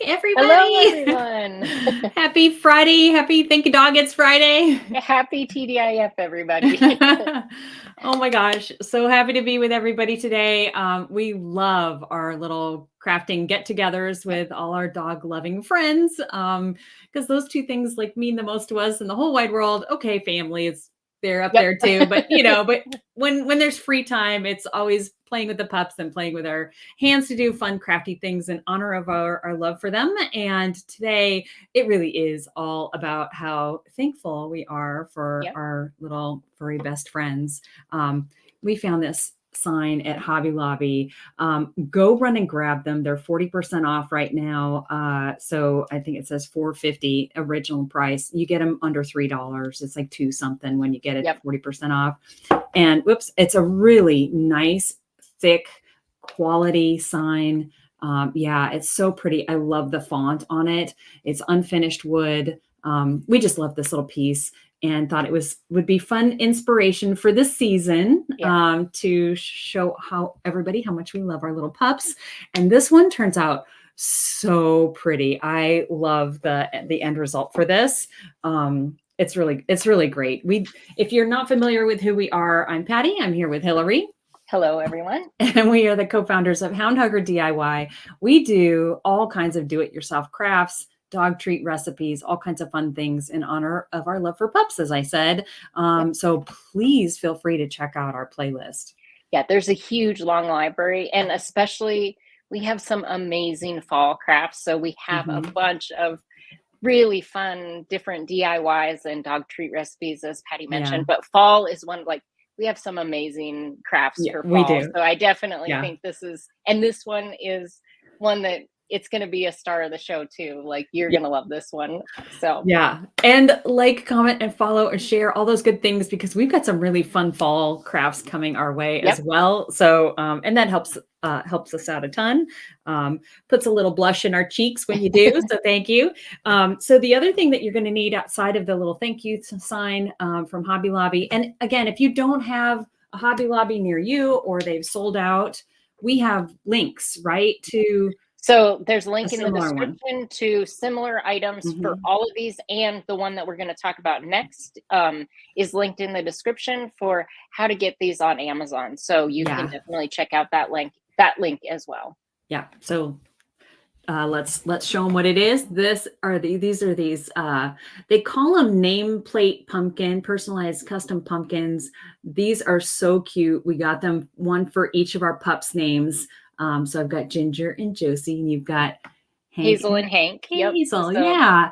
Hello, everybody. everyone. Happy Friday. Happy Thank You Dog It's Friday. Happy TDIF, everybody. Oh my gosh. So happy to be with everybody today. We love our little crafting get togethers with all our dog loving friends. Because those two things like mean the most to us in the whole wide world. Okay, family is they're up Yep. there too. But when there's free time, it's always playing with the pups and playing with our hands to do fun, crafty things in honor of our love for them. And today it really is all about how thankful we are for Yep. our little furry best friends. We found this sign at Hobby Lobby. Go run and grab them. They're 40% off right now. So I think it says $4.50 original price. You get them under $3. It's like two something when you get it Yep. 40% off. And whoops, it's a really nice, thick, quality sign. Yeah, it's so pretty. I love the font on it. It's unfinished wood. We just love this little piece and thought would be fun inspiration for this season, Yeah. to show how much we love our little pups. And this one turns out so pretty. I love the end result for this. It's really great. If you're not familiar with who we are, I'm Patty. I'm here with Hillary. Hello, everyone. And we are the co-founders of Hound Hugger DIY. We do all kinds of do-it-yourself crafts, dog treat recipes, all kinds of fun things in honor of our love for pups, as I said. Yep. So please feel free to check out our playlist. Yeah, there's a huge long library, and especially we have some amazing fall crafts. So we have a bunch of really fun different DIYs and dog treat recipes, as Patty mentioned. But fall is one, like, we have some amazing crafts for fall. We do. So I definitely think this one is one that it's going to be a star of the show too. Like, you're going to love this one. So yeah. And like, comment, and follow, and share all those good things, because we've got some really fun fall crafts coming our way as well. So, and that helps us out a ton. Puts a little blush in our cheeks when you do. So thank you. So the other thing that you're going to need outside of the little thank you sign from Hobby Lobby. And again, if you don't have a Hobby Lobby near you or they've sold out, we have links, right? So there's a link in the description to similar items for all of these, and the one that we're going to talk about next is linked in the description for how to get these on Amazon. So you can definitely check out that link as well. Yeah. So let's show them what it is. These are these they call them nameplate pumpkin, personalized custom pumpkins. These are so cute. We got them one for each of our pups' names. So I've got Ginger and Josie, and you've got Hazel and Hank. Hazel, yeah.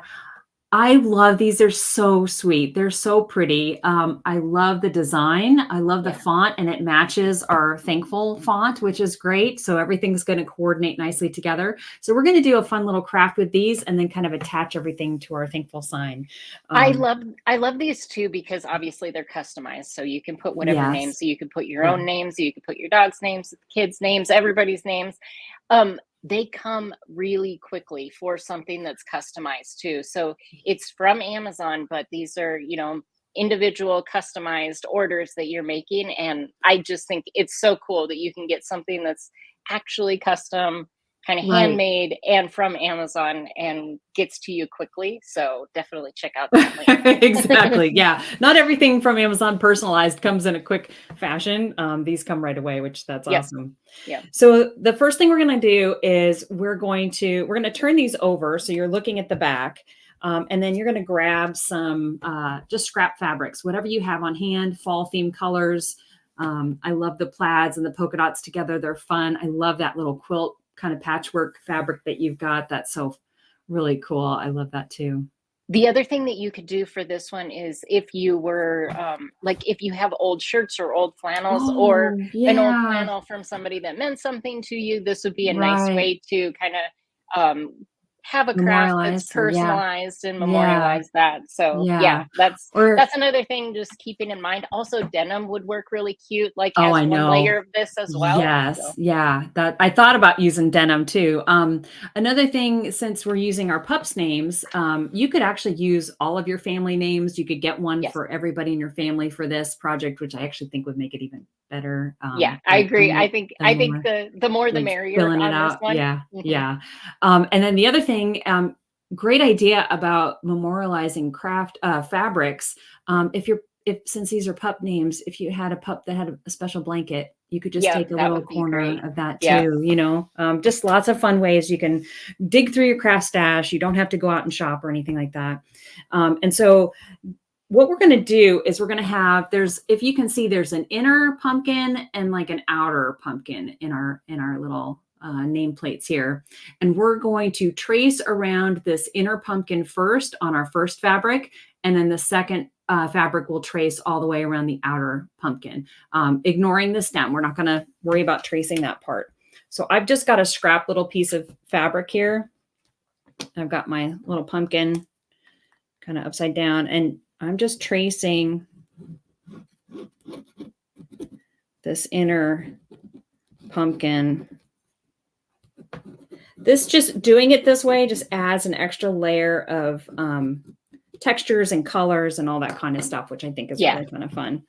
I love these. They're so sweet. They're so pretty. I love the design. I love the font, and it matches our thankful font, which is great. So everything's going to coordinate nicely together. So we're going to do a fun little craft with these and then kind of attach everything to our thankful sign. I love these too, because obviously they're customized. So you can put whatever names. So you can put your own names, you can put your dog's names, kids' names, everybody's names. They come really quickly for something that's customized too. So it's from Amazon, but these are, individual customized orders that you're making. And I just think it's so cool that you can get something that's actually custom, kind of handmade, and from Amazon, and gets to you quickly. So definitely check out that link. Exactly. Yeah. Not everything from Amazon personalized comes in a quick fashion. These come right away, which that's awesome. Yeah. So the first thing we're going to do is we're going to turn these over. So you're looking at the back. And then you're going to grab some just scrap fabrics, whatever you have on hand, fall theme colors. I love the plaids and the polka dots together. They're fun. I love that little quilt kind of patchwork fabric that you've got. That's so really cool. I love that too. The other thing that you could do for this one is if you were if you have old shirts or old flannels or an old flannel from somebody that meant something to you, this would be a nice way to kind of have a craft that's personalized and memorialize that. So that's another thing just keeping in mind. Also, denim would work really cute, like as one layer of this as well. That I thought about using denim too. Another thing, since we're using our pups' names, you could actually use all of your family names. You could get one for everybody in your family for this project, which I actually think would make it even better. Yeah, I agree. I think more, the more the like merrier filling it on this out. one. Yeah. Mhm. Yeah. And then the other thing, great idea about memorializing craft fabrics. Since these are pup names, if you had a pup that had a special blanket, you could just Yeah, take a that little would be corner great. of that Yeah. too, just lots of fun ways you can dig through your craft stash. You don't have to go out and shop or anything like that. And so what we're going to do is we're going to have, if you can see, there's an inner pumpkin and like an outer pumpkin in our little nameplates here. And we're going to trace around this inner pumpkin first on our first fabric. And then the second fabric will trace all the way around the outer pumpkin, ignoring the stem. We're not going to worry about tracing that part. So I've just got a scrap little piece of fabric here. I've got my little pumpkin kind of upside down, and I'm just tracing this inner pumpkin. Just doing it this way just adds an extra layer of textures and colors and all that kind of stuff, which I think is really kind of fun.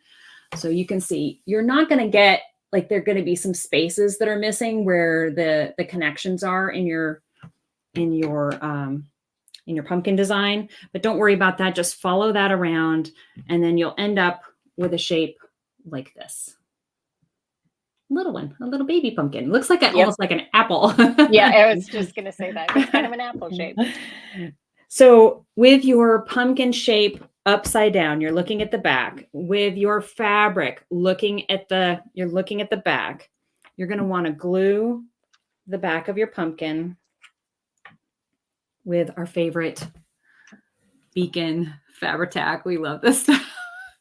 So you can see, you're not going to get, like, there are going to be some spaces that are missing where the connections are in your pumpkin design, but don't worry about that. Just follow that around, and then you'll end up with a shape like this. Little one, a little baby pumpkin. Looks like almost like an apple. Yeah, I was just going to say that. It's kind of an apple shape. So with your pumpkin shape upside down, you're looking at the back. With your fabric you're looking at the back. You're going to want to glue the back of your pumpkin with our favorite Beacon Fabri-Tac. We love this stuff.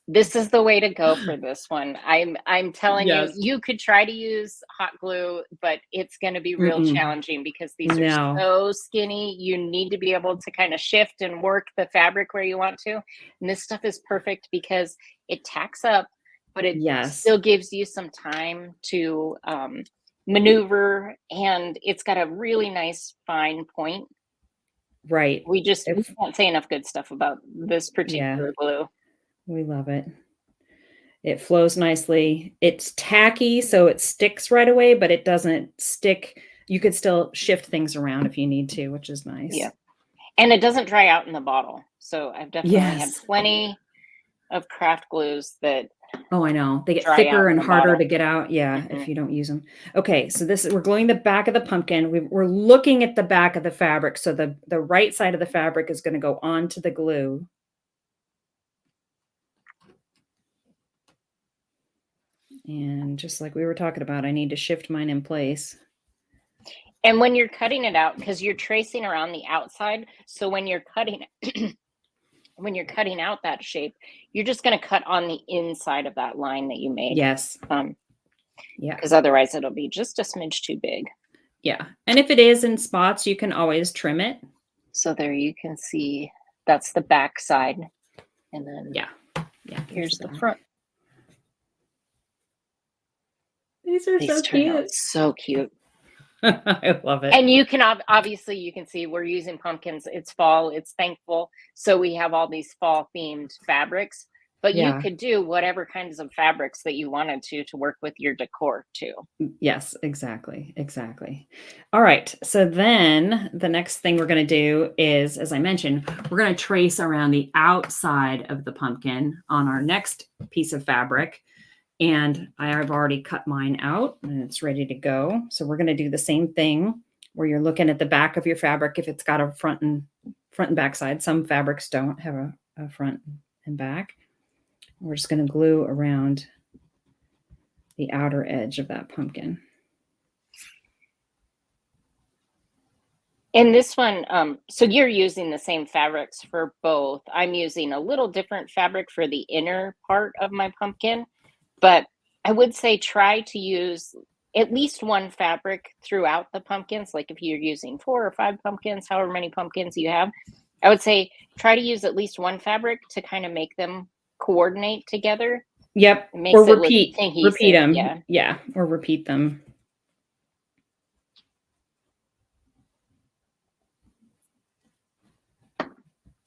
This is the way to go for this one. I'm telling you, you could try to use hot glue, but it's going to be real challenging because these are so skinny. You need to be able to kind of shift and work the fabric where you want to. And this stuff is perfect because it tacks up, but it still gives you some time to maneuver, and it's got a really nice fine point. Right. We can't say enough good stuff about this particular glue. We love it. It flows nicely. It's tacky, so it sticks right away, but it doesn't stick. You could still shift things around if you need to, which is nice. Yeah. And it doesn't dry out in the bottle. So I've definitely had plenty of craft glues that Oh, I know. They get thicker and harder to get out. Yeah, if you don't use them. Okay, so we're gluing the back of the pumpkin. We're looking at the back of the fabric. So the right side of the fabric is going to go onto the glue. And just like we were talking about, I need to shift mine in place. And when you're cutting it out, because you're tracing around the outside, so when you're cutting out that shape, you're just going to cut on the inside of that line that you made. Yes. Because otherwise it'll be just a smidge too big. Yeah. And if it is in spots, you can always trim it. So there you can see that's the back side. And then here's the front. These are so cute. So cute. I love it. And you can obviously, you can see we're using pumpkins. It's fall, it's thankful. So we have all these fall themed fabrics, but you could do whatever kinds of fabrics that you wanted to work with your decor too. Yes, exactly. All right. So then the next thing we're going to do is, as I mentioned, we're going to trace around the outside of the pumpkin on our next piece of fabric. And I have already cut mine out and it's ready to go. So we're going to do the same thing where you're looking at the back of your fabric if it's got a front and back side. Some fabrics don't have a front and back. We're just going to glue around the outer edge of that pumpkin. In this one, so you're using the same fabrics for both. I'm using a little different fabric for the inner part of my pumpkin. But I would say try to use at least one fabric throughout the pumpkins. Like if you're using 4 or 5 pumpkins, however many pumpkins you have, I would say try to use at least one fabric to kind of make them coordinate together. Yep. Or repeat them. Yeah. Or repeat them.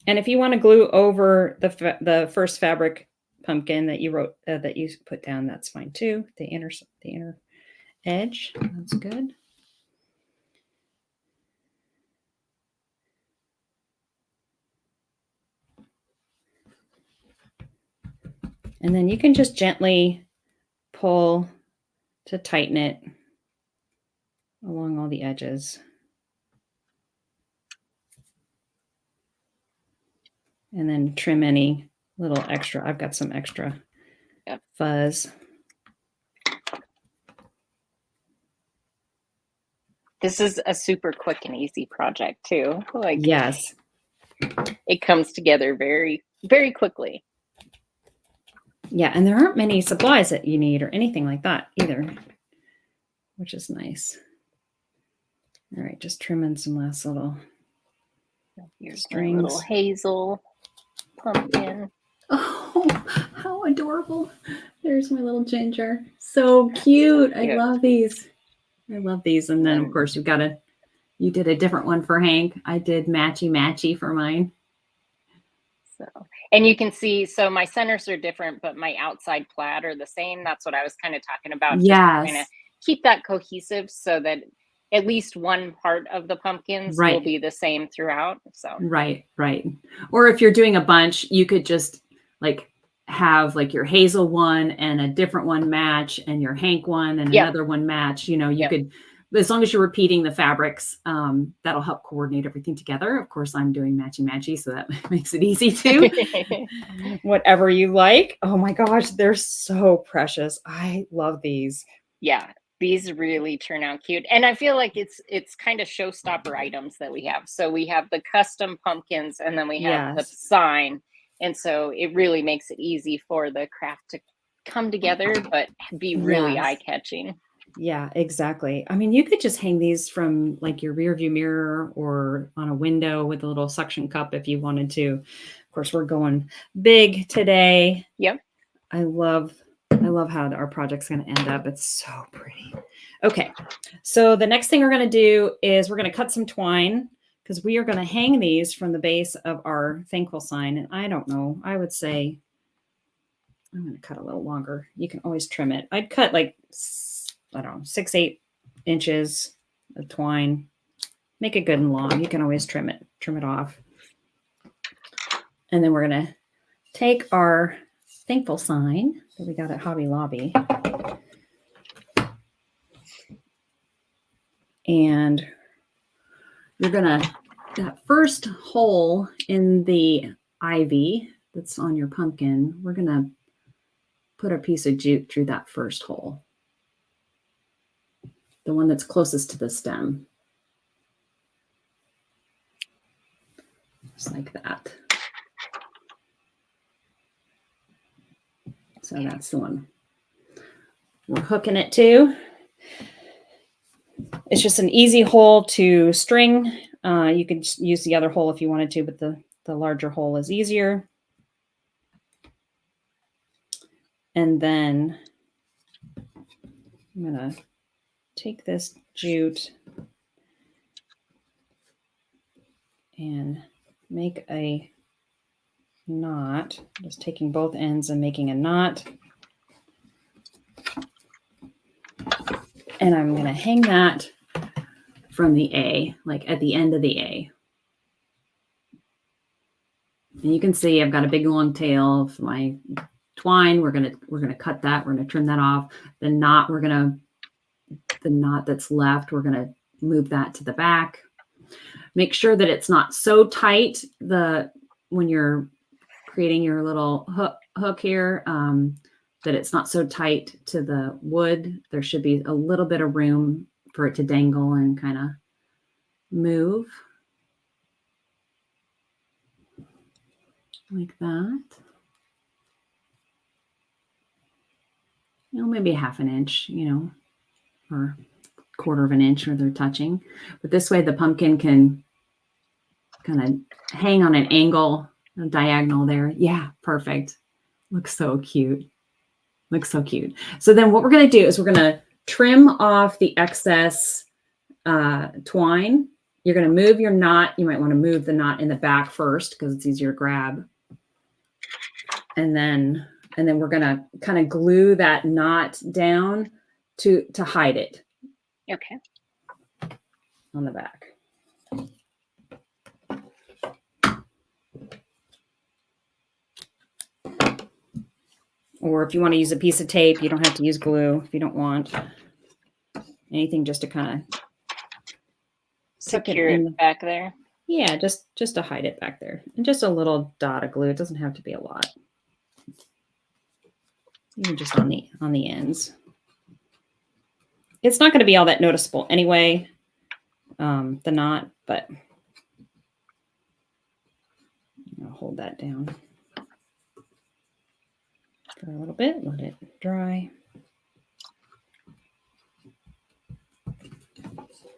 And if you want to glue over the first fabric pumpkin that you wrote, that you put down, that's fine too. The inner edge, that's good. And then you can just gently pull to tighten it along all the edges. And then trim any little extra. I've got some extra fuzz. This is a super quick and easy project too. Like, yes, it comes together very, very quickly. Yeah, and there aren't many supplies that you need or anything like that either, which is nice. All right, just trimming some last little strings. Little hazel pumpkin. Oh, how adorable. There's my little ginger. So cute. I love these. I love these. And then, of course, you did a different one for Hank. I did matchy for mine. So, and you can see, so my centers are different, but my outside plaid are the same. That's what I was kind of talking about. Yes. Just kind of keep that cohesive so that at least one part of the pumpkins will be the same throughout. So right. Or if you're doing a bunch, you could just like have like your Hazel one and a different one match, and your Hank one and another one match. You know, you could, as long as you're repeating the fabrics, that'll help coordinate everything together. Of course, I'm doing matchy, so that makes it easy too. Whatever you like. Oh my gosh, they're so precious. I love these. Yeah, these really turn out cute. And I feel like it's kind of showstopper items that we have. So we have the custom pumpkins, and then we have the sign. And so it really makes it easy for the craft to come together, but be really eye-catching. Yeah, exactly. I mean, you could just hang these from like your rear view mirror or on a window with a little suction cup if you wanted to. Of course, we're going big today. Yep. I love how our project's going to end up. It's so pretty. Okay. So the next thing we're going to do is we're going to cut some twine, because we are going to hang these from the base of our thankful sign. And I don't know, I would say I'm going to cut a little longer. You can always trim it. I'd cut like, I don't know, 6-8 inches of twine. Make it good and long. You can always trim it off. And then we're going to take our thankful sign that we got at Hobby Lobby. And you're going to, that first hole in the ivy that's on your pumpkin, we're going to put a piece of jute through that first hole. The one that's closest to the stem. Just like that. So that's the one we're hooking it to. It's just an easy hole to string. You could use the other hole if you wanted to, but the larger hole is easier. And then I'm going to take this jute and make a knot, just taking both ends and making a knot. And I'm going to hang that from the A, like at the end of the A. And you can see I've got a big long tail of my twine. We're going to cut that. We're going to trim that off. The knot, the knot that's left, we're going to move that to the back. Make sure that it's not so tight when you're creating your little hook here, that it's not so tight to the wood. There should be a little bit of room for it to dangle and kind of move like that. You know, maybe 1/2 inch, you know, or 1/4 inch where they're touching. But this way the pumpkin can kind of hang on an angle, a diagonal there. Yeah, perfect. Looks so cute. Looks so cute. So then what we're going to do is we're going to trim off the excess twine. You're going to move your knot. You might want to move the knot in the back first because it's easier to grab. And then and then we're going to kind of glue that knot down to hide it. Okay. On the back. Or if you want to use a piece of tape, you don't have to use glue if you don't want. Anything just to kind of secure it back there. Yeah, just to hide it back there. And just a little dot of glue. It doesn't have to be a lot. Even just on the ends. It's not going to be all that noticeable anyway, the knot, but I'll hold that down for a little bit, let it dry.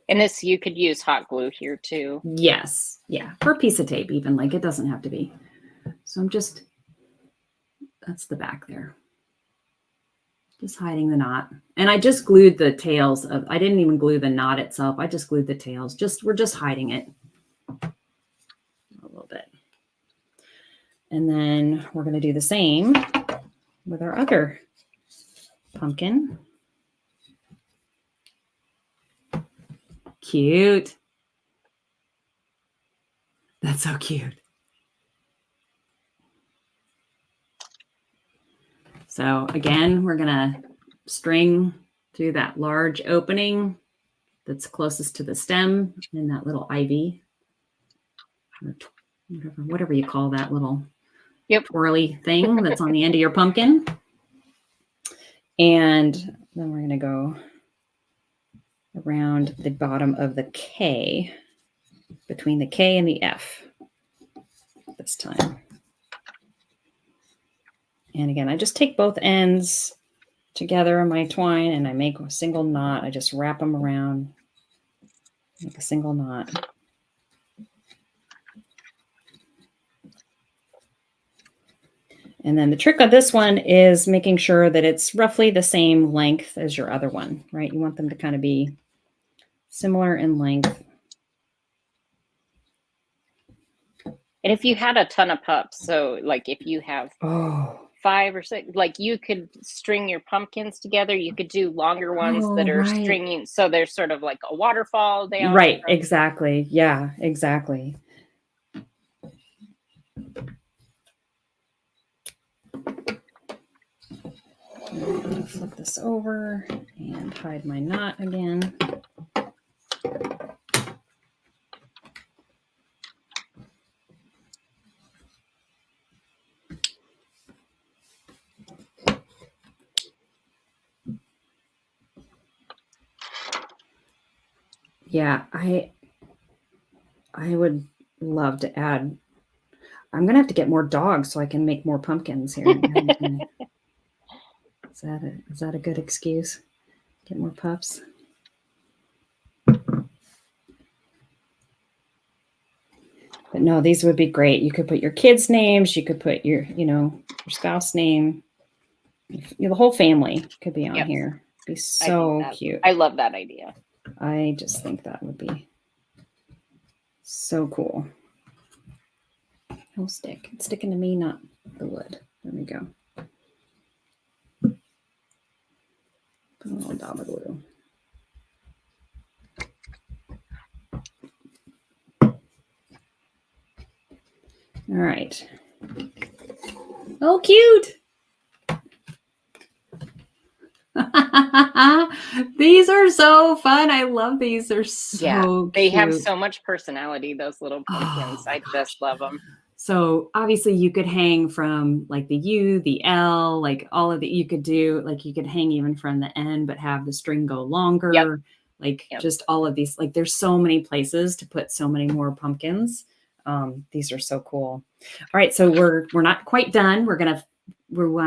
And this, you could use hot glue here too. Yes. Yeah. For a piece of tape, even, like, it doesn't have to be. So that's the back there. Just hiding the knot. And I just glued the tails I didn't even glue the knot itself. I just glued the tails. We're just hiding it a little bit. And then we're going to do the same with our other pumpkin. Cute. That's so cute. So again, we're going to string through that large opening that's closest to the stem in that little ivy, or whatever you call that little twirly thing that's on the end of your pumpkin. And then we're going to go around the bottom of the K, between the K and the F this time. And again, I just take both ends together in my twine and I make a single knot. I just wrap them around, make a single knot. And then the trick of this one is making sure that it's roughly the same length as your other one, right? You want them to kind of be similar in length. And if you had a ton of pups, so like if you have 5 or 6, like you could string your pumpkins together. You could do longer ones that are stringing. So there's sort of like a waterfall down. Right. Exactly. Yeah, exactly. I'm going to flip this over and hide my knot again. Yeah, I would love to add. I'm gonna have to get more dogs so I can make more pumpkins here. Is that a good excuse? Get more pups. But no, these would be great. You could put your kids' names. You could put your spouse name. The whole family could be on here. It'd be so cute. I love that idea. I just think that would be so cool. It'll stick. It's sticking to me, not the wood. There we go. Put a little dab of glue. All right. Oh, cute. These are so fun. I love these. They're so they cute. have so much personality, those little pumpkins. I just love them. So obviously you could hang from like the U, the L, like all of the, you could hang even from the end, but have the string go longer. Just all of these, like there's so many places to put so many more pumpkins. These are so cool. All right. So we're not quite done. We're going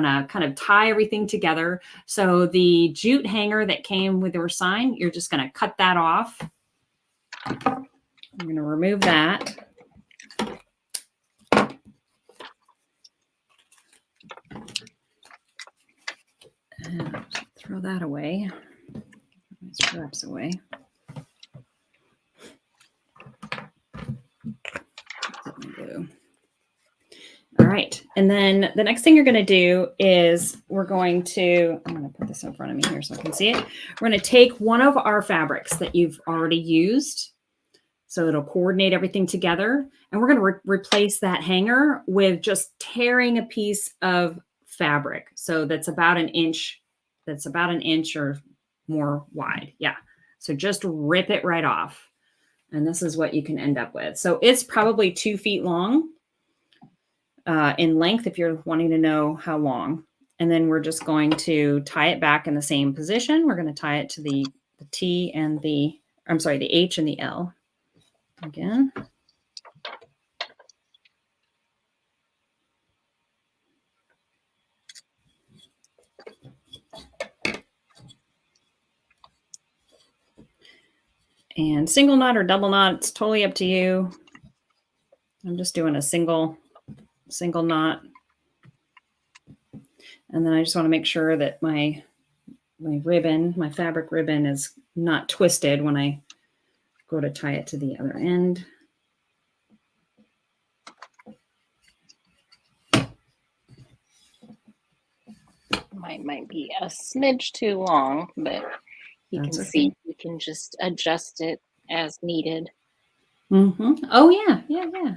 to kind of tie everything together. So the jute hanger that came with your sign, you're just going to cut that off. I'm going to remove that. And throw that away. My straps away. Glue. All right. And then the next thing you're going to do is I'm going to put this in front of me here so I can see it. We're going to take one of our fabrics that you've already used. So it'll coordinate everything together. And we're going to replace that hanger with just tearing a piece of fabric. So that's about an inch. That's about an inch or more wide. Yeah. So just rip it right off. And this is what you can end up with. So it's probably 2 feet long in length if you're wanting to know how long. And then we're just going to tie it back in the same position. We're going to tie it to the T and the H and the L. Again. And single knot or double knot, it's totally up to you. I'm just doing a single knot. And then I just want to make sure that my fabric ribbon is not twisted when I go to tie it to the other end. Mine might be a smidge too long, but you can see you can just adjust it as needed. Mm-hmm. Oh, yeah. Yeah, yeah.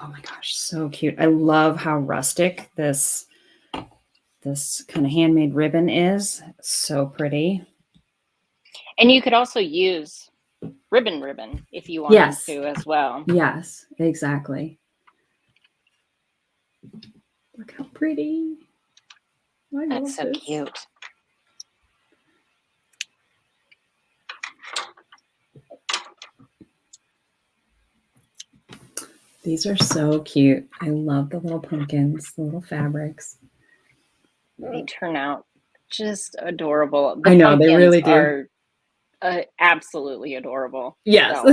Oh my gosh, so cute. I love how rustic this kind of handmade ribbon is. So pretty. And you could also use ribbon if you wanted to as well. Yes, exactly. Look how pretty. That's so cute. These are so cute. I love the little pumpkins, the little fabrics. They turn out just adorable. I know, they really do. Are absolutely adorable. Yes,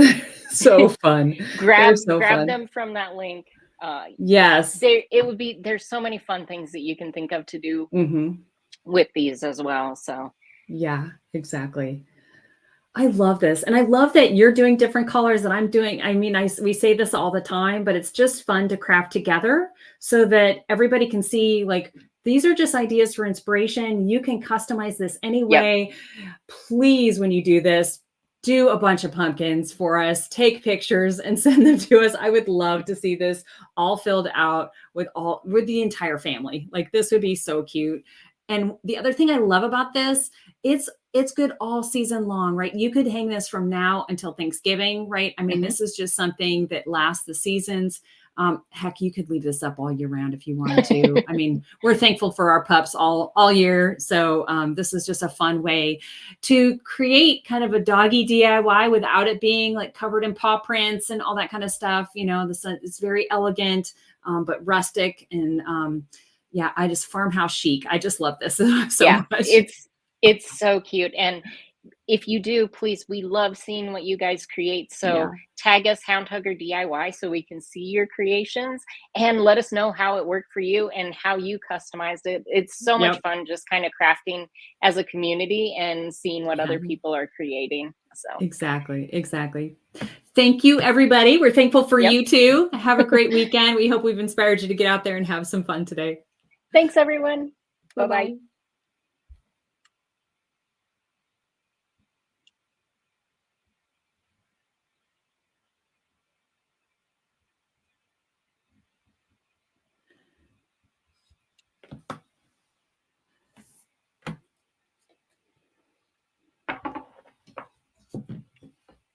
so fun. grab them from that link. Yes, there's so many fun things that you can think of to do with these as well. So yeah, exactly. I love this. And I love that you're doing different colors that I'm doing. I mean, we say this all the time, but it's just fun to craft together so that everybody can see, like, these are just ideas for inspiration. You can customize this anyway. Yep. Please, when you do this, do a bunch of pumpkins for us, take pictures and send them to us. I would love to see this all filled out with the entire family. Like, this would be so cute. And the other thing I love about this, it's good all season long, right? You could hang this from now until Thanksgiving, right? I mean, this is just something that lasts the seasons. Heck, you could leave this up all year round if you wanted to. I mean, we're thankful for our pups all year. So this is just a fun way to create kind of a doggy DIY without it being like covered in paw prints and all that kind of stuff. You know, it's very elegant, but rustic and yeah, I just farmhouse chic. I just love this so much. It's so cute. And if you do, please, we love seeing what you guys create. So tag us Hound Hugger DIY so we can see your creations and let us know how it worked for you and how you customized it. It's so much fun just kind of crafting as a community and seeing what other people are creating. So exactly. Thank you, everybody. We're thankful for you too. Have a great weekend. We hope we've inspired you to get out there and have some fun today. Thanks, everyone. Bye-bye.